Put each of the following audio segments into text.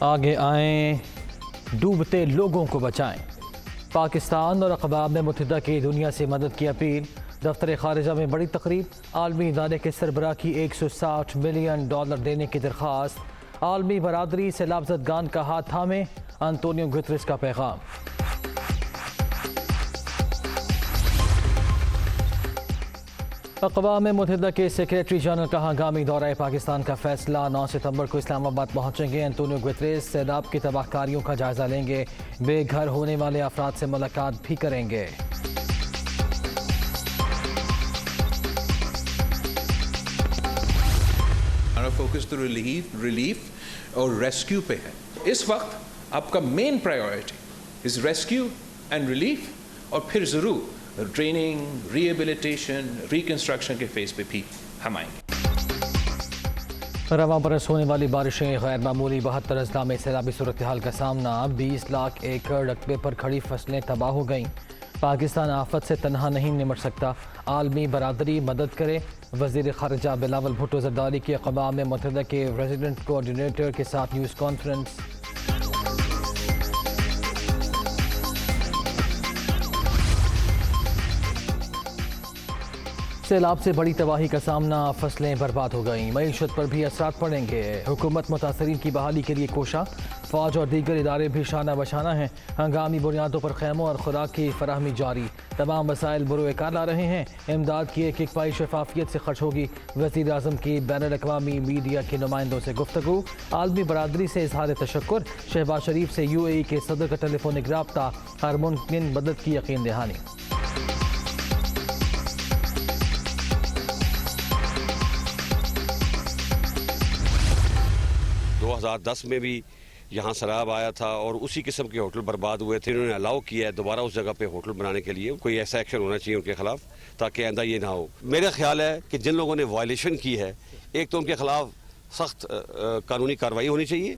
آگے آئیں، ڈوبتے لوگوں کو بچائیں۔ پاکستان اور اقوام متحدہ کی دنیا سے مدد کی اپیل۔ دفتر خارجہ میں بڑی تقریب، عالمی ادارے کے سربراہ کی $160 ملین دینے کی درخواست۔ عالمی برادری سیلاب زدگان کا ہاتھ تھامے، انطونیو گوتریس کا پیغام۔ اقوام متحدہ کے سیکریٹری جنرل کا ہنگامی دورہ پاکستان کا فیصلہ۔ 9 ستمبر کو اسلام آباد پہنچیں گے انطونیو گوتریس۔ سیلاب کی تباہ کاریوں کا جائزہ لیں گے، بے گھر ہونے والے افراد سے ملاقات بھی کریں گے۔ ہمارا فوکس تو ریلیف اور ریسکیو پہ ہے۔ اس وقت آپ کا main priority is rescue and relief, اور پھر ضرور ٹریننگ، ری ایبلیٹیشن، ریکنسٹرکشن کے فیز پہ بھی ہم آئیں گے۔ رواں برس ہونے والی بارشیں، غیر معمولی 72 اضلاع میں سیلابی صورتحال کا سامنا۔ 20 لاکھ ایکڑ رقبے پر کھڑی فصلیں تباہ ہو گئیں۔ پاکستان آفت سے تنہا نہیں نمٹ سکتا، عالمی برادری مدد کرے۔ وزیر خارجہ بلاول بھٹو زرداری کی اقوام متحدہ کے ریزیڈنٹ کوآرڈینیٹر کے ساتھ نیوز کانفرنس۔ سیلاب سے بڑی تباہی کا سامنا، فصلیں برباد ہو گئیں، معیشت پر بھی اثرات پڑیں گے۔ حکومت متاثرین کی بحالی کے لیے کوشاں، فوج اور دیگر ادارے بھی شانہ بشانہ ہیں۔ ہنگامی بنیادوں پر خیموں اور خوراک کی فراہمی جاری، تمام وسائل بروئے کار لا رہے ہیں۔ امداد کی ایک ایک پائی شفافیت سے خرچ ہوگی۔ وزیر اعظم کی بین الاقوامی میڈیا کے نمائندوں سے گفتگو۔ عالمی برادری سے اظہار تشکر، شہباز شریف سے UAE کے صدر کا ٹیلی فونک رابطہ، ہر ممکن مدد کی یقین دہانی۔ 2010 میں بھی یہاں سیلاب آیا تھا اور اسی قسم کے ہوٹل برباد ہوئے تھے۔ انہوں نے الاؤ کیا ہے دوبارہ اس جگہ پہ ہوٹل بنانے کے لیے۔ کوئی ایسا ایکشن ہونا چاہیے ان کے خلاف تاکہ آئندہ یہ نہ ہو۔ میرا خیال ہے کہ جن لوگوں نے وائلیشن کی ہے، ایک تو ان کے خلاف سخت قانونی کارروائی ہونی چاہیے۔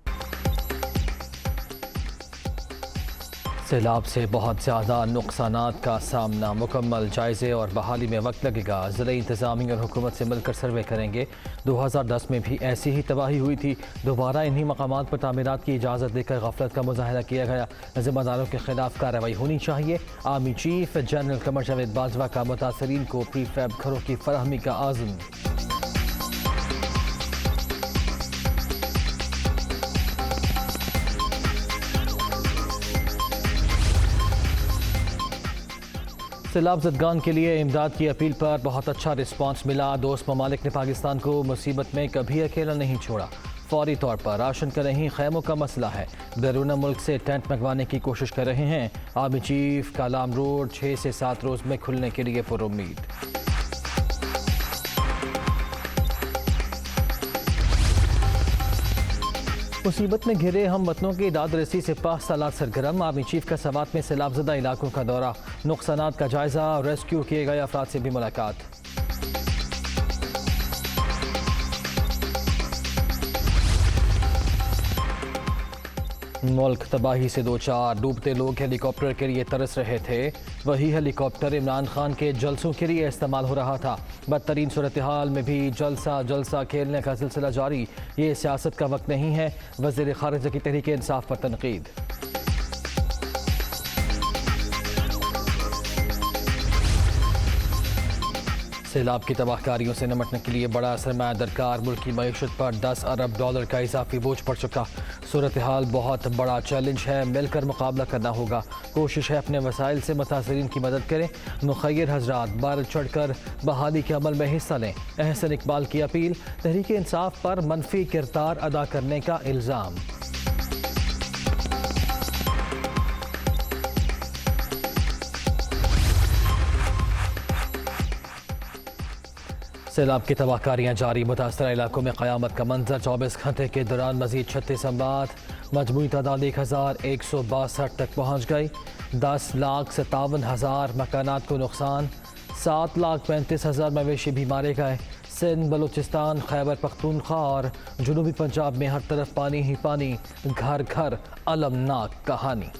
سیلاب سے بہت زیادہ نقصانات کا سامنا، مکمل جائزے اور بحالی میں وقت لگے گا۔ ضلعی انتظامیہ اور حکومت سے مل کر سروے کریں گے۔ 2010 میں بھی ایسی ہی تباہی ہوئی تھی، دوبارہ انہی مقامات پر تعمیرات کی اجازت دے کر غفلت کا مظاہرہ کیا گیا۔ ذمہ داروں کے خلاف کارروائی ہونی چاہیے۔ Army chief general Qamar Javed Bajwa کا متاثرین کو پری فیب گھروں کی فراہمی کا عزم۔ سیلاب زدگان کے لیے امداد کی اپیل پر بہت اچھا رسپانس ملا۔ دوست ممالک نے پاکستان کو مصیبت میں کبھی اکیلا نہیں چھوڑا۔ فوری طور پر راشن کا نہیں، خیموں کا مسئلہ ہے۔ بیرون ملک سے ٹینٹ منگوانے کی کوشش کر رہے ہیں۔ آرمی چیف کالام روڈ 6 سے 7 روز میں کھلنے کے لیے پر امید۔ مصیبت میں گھرے ہم وطنوں کی داد رسی سے پاس سالات سرگرم۔ آرمی چیف کا سوات میں سیلاب زدہ علاقوں کا دورہ، نقصانات کا جائزہ، ریسکیو کیے گئے افراد سے بھی ملاقات۔ ملک تباہی سے دوچار، ڈوبتے لوگ ہیلی کاپٹر کے لیے ترس رہے تھے۔ وہی ہیلی کاپٹر عمران خان کے جلسوں کے لیے استعمال ہو رہا تھا۔ بدترین صورتحال میں بھی جلسہ کھیلنے کا سلسلہ جاری۔ یہ سیاست کا وقت نہیں ہے، وزیر خارجہ کی تحریک انصاف پر تنقید۔ سیلاب کی تباہ کاریوں سے نمٹنے کے لیے بڑا سرمایہ درکار، ملکی معیشت پر $10 ارب کا اضافی بوجھ پڑ چکا۔ صورتحال بہت بڑا چیلنج ہے، مل کر مقابلہ کرنا ہوگا۔ کوشش ہے اپنے وسائل سے متاثرین کی مدد کریں۔ مخیر حضرات بڑھ چڑھ کر بحالی کے عمل میں حصہ لیں۔ احسن اقبال کی اپیل، تحریک انصاف پر منفی کردار ادا کرنے کا الزام۔ سیلاب کی تباہ کاریاں جاری، متاثرہ علاقوں میں قیامت کا منظر۔ 24 گھنٹے کے دوران مزید 36 اموات، مجموعی تعداد 1162 تک پہنچ گئی۔ 10,57,000 مکانات کو نقصان، 7,35,000 مویشی بھی مارے گئے۔ سندھ، بلوچستان، خیبر پختونخوا اور جنوبی پنجاب میں ہر طرف پانی ہی پانی، گھر گھر المناک کہانی۔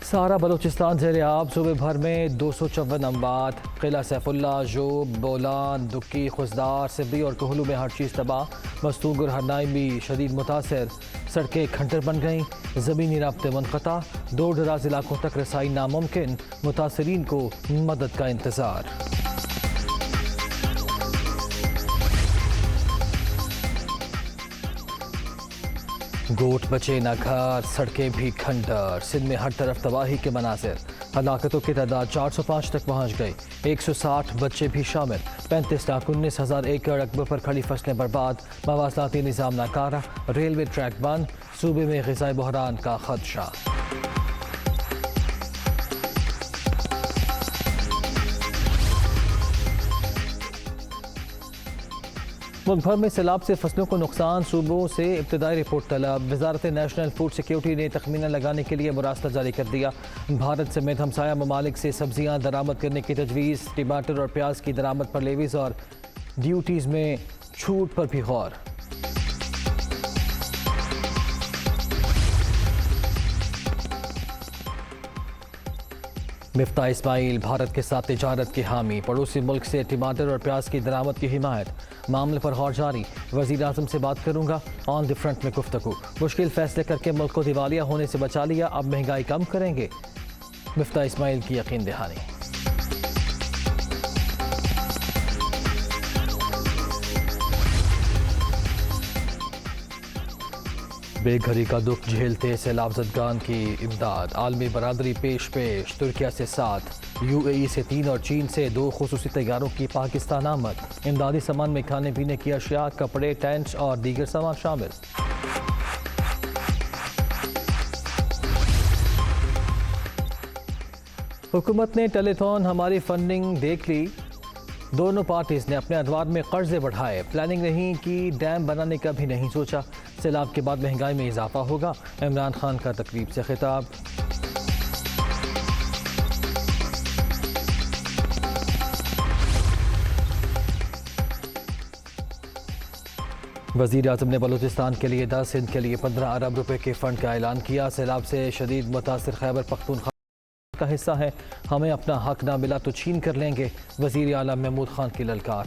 سارا بلوچستان زیر آب، صوبے بھر میں 254 اموات، قلعہ سیف اللہ، جوب، بولان، دکی، خزدار، سبی اور کوہلو میں ہر چیز تباہ، مستونگ اور ہرنائی بھی شدید متاثر، سڑکیں کھنڈر بن گئیں، زمینی رابطے منقطع، دور دراز علاقوں تک رسائی ناممکن، متاثرین کو مدد کا انتظار۔ گوٹ بچے نہ گھر، سڑکیں بھی کھنڈر، سندھ میں ہر طرف تباہی کے مناظر، ہلاکتوں کی تعداد 405 تک پہنچ گئی، 160 بچے بھی شامل، 35,19,000 ایکڑ رقبے پر کھڑی فصلیں برباد، مواصلاتی نظام ناکارہ، ریلوے ٹریک بند، صوبے میں غذائی بحران کا خدشہ۔ ملک بھر میں سیلاب سے فصلوں کو نقصان، صوبوں سے ابتدائی رپورٹ طلب، وزارت نیشنل فوڈ سیکیورٹی نے تخمینہ لگانے کے لیے مراسلہ جاری کر دیا، بھارت سمیت ہمسایہ ممالک سے سبزیاں درآمد کرنے کی تجویز، ٹماٹر اور پیاز کی درآمد پر لیویز اور ڈیوٹیز میں چھوٹ پر بھی غور۔ مفتاح اسماعیل بھارت کے ساتھ تجارت کے حامی، پڑوسی ملک سے ٹماٹر اور پیاز کی درآمد کی حمایت، معاملے پر غور جاری، وزیر اعظم سے بات کروں گا، آن دی فرنٹ میں گفتگو، مشکل فیصلے کر کے ملک کو دیوالیہ ہونے سے بچا لیا، اب مہنگائی کم کریں گے، مفتاح اسماعیل کی یقین دہانی۔ بے گھری کا دکھ جھیلتے سیلاب زدگان کی امداد، عالمی برادری پیش ترکیہ سے 7، UAE سے 3 اور چین سے 2 خصوصی طیاروں کی پاکستان آمد، امدادی سامان میں کھانے پینے کی اشیاء، کپڑے، ٹینٹ اور دیگر سامان شامل۔ حکومت نے ٹیلی تھون ہماری فنڈنگ دیکھ لی، دونوں پارٹیز نے اپنے ادوار میں قرضے بڑھائے، پلاننگ نہیں کی، ڈیم بنانے کا بھی نہیں سوچا، سیلاب کے بعد مہنگائی میں اضافہ ہوگا، عمران خان کا تقریب سے خطاب۔ وزیر اعظم نے بلوچستان کے لیے 10، سندھ کے لیے 15 ارب روپے کے فنڈ کا اعلان کیا، سیلاب سے شدید متاثر خیبر پختونخوا کا حصہ ہے، ہمیں اپنا حق نہ ملا تو چھین کر لیں گے، وزیر اعلیٰ محمود خان کی للکار۔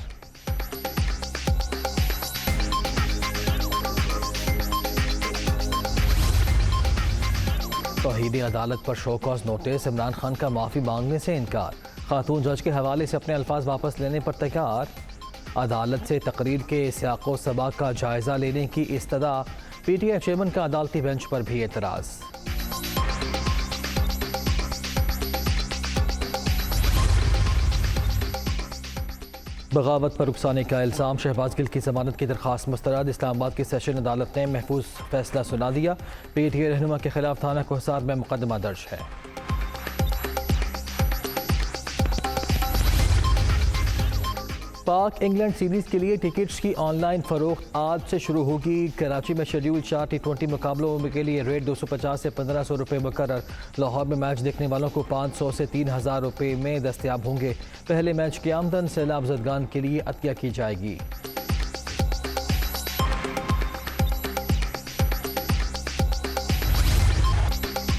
توہین عدالت پر show cause notice, Imran Khan کا معافی مانگنے سے انکار، خاتون جج کے حوالے سے اپنے الفاظ واپس لینے پر تیار، عدالت سے تقریر کے سیاق و سباق کا جائزہ لینے کی استدعا، PTI چیئرمین کا عدالتی بینچ پر بھی اعتراض۔ بغاوت پر اکسانے کا الزام، شہباز گل کی ضمانت کی درخواست مسترد، اسلام آباد کی سیشن عدالت نے محفوظ فیصلہ سنا دیا، PTI رہنما کے خلاف تھانہ کوہسار میں مقدمہ درج ہے۔ پاک انگلینڈ سیریز کے لیے ٹکٹس کی آن لائن فروخت آج سے شروع ہوگی، کراچی میں شیڈول 4 T20 مقابلوں کے لیے ریٹ 250 سے 1500 روپے مقرر، لاہور میں میچ دیکھنے والوں کو 500 سے 3000 روپے میں دستیاب ہوں گے، پہلے میچ کی آمدن سیلاب زدگان کے لیے عطیہ کی جائے گی۔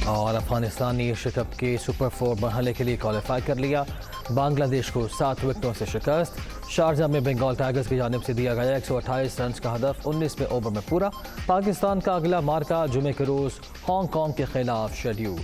اور افغانستان نے ایشیا کپ کے سپر 4 مرحلے کے لیے کوالیفائی کر لیا، بنگلہ دیش کو 7 وکٹوں سے شکست، شارجہ میں بنگال ٹائگرز کی جانب سے دیا گیا 128 رنز کا ہدف 19ویں اوور میں پورا، پاکستان کا اگلا مارکا جمعے کے روز ہانگ کانگ کے خلاف شیڈول۔